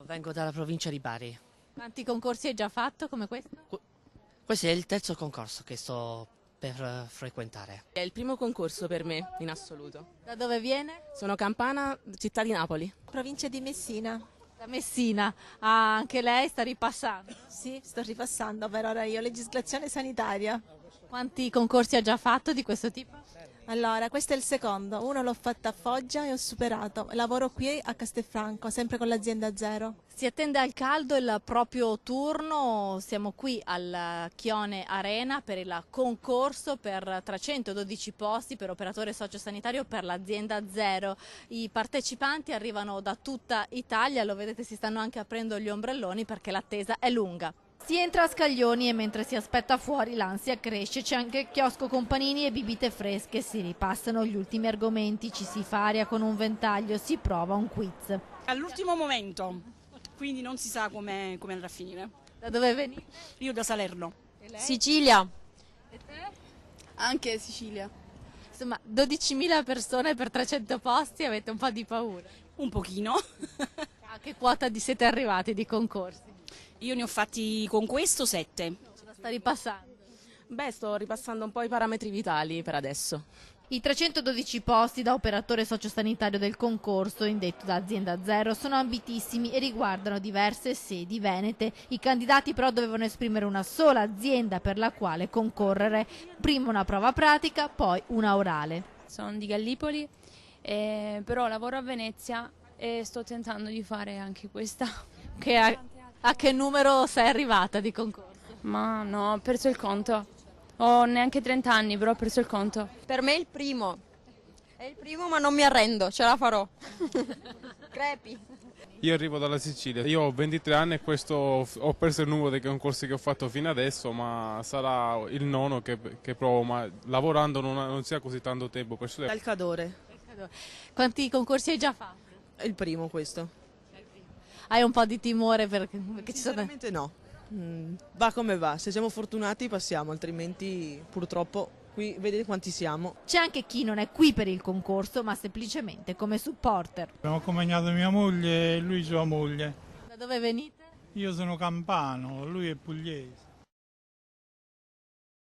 Vengo dalla provincia di Bari. Quanti concorsi hai già fatto come questo? Questo è il terzo concorso che sto per frequentare. È il primo concorso per me, in assoluto. Da dove viene? Sono campana, città di Napoli. Provincia di Messina. Da Messina. Ah, anche lei sta ripassando. Sì, sto ripassando per ora io, legislazione sanitaria. Quanti concorsi ha già fatto di questo tipo? Allora, questo è il secondo. Uno l'ho fatto a Foggia e ho superato. Lavoro qui a Castelfranco, sempre con l'azienda Zero. Si attende al caldo il proprio turno, siamo qui al Chione Arena per il concorso per 312 posti per operatore sociosanitario per l'azienda Zero. I partecipanti arrivano da tutta Italia, lo vedete si stanno anche aprendo gli ombrelloni perché l'attesa è lunga. Si entra a scaglioni e mentre si aspetta fuori l'ansia cresce, c'è anche chiosco con panini e bibite fresche, si ripassano gli ultimi argomenti, ci si fa aria con un ventaglio, si prova un quiz. All'ultimo momento, quindi non si sa come andrà a finire. Da dove venite? Io da Salerno. E lei? Sicilia. E te? Anche Sicilia. Insomma, 12.000 persone per 300 posti, avete un po' di paura. Un pochino. A che quota siete arrivati di concorsi? Io ne ho fatti con questo 7. Ce la sta ripassando. Beh, sto ripassando un po' i parametri vitali per adesso. I 312 posti da operatore sociosanitario del concorso indetto da Azienda Zero sono ambitissimi e riguardano diverse sedi venete. I candidati però dovevano esprimere una sola azienda per la quale concorrere. Prima una prova pratica, poi una orale. Sono di Gallipoli, però lavoro a Venezia e sto tentando di fare anche questa. A che numero sei arrivata di concorso? Ma no, ho perso il conto. Ho neanche 30 anni, però ho perso il conto. Per me è il primo. È il primo, ma non mi arrendo, ce la farò. Crepi. Io arrivo dalla Sicilia, io ho 23 anni e questo ho perso il numero dei concorsi che ho fatto fino adesso, ma sarà il nono che provo, ma lavorando non si ha così tanto tempo per studiare. Dal Cadore. Quanti concorsi hai già fatto? È il primo questo. Hai un po' di timore perché ci sono... Sinceramente no, va come va, se siamo fortunati passiamo, altrimenti purtroppo qui vedete quanti siamo. C'è anche chi non è qui per il concorso ma semplicemente come supporter. Abbiamo accompagnato mia moglie e lui sua moglie. Da dove venite? Io sono campano, lui è pugliese.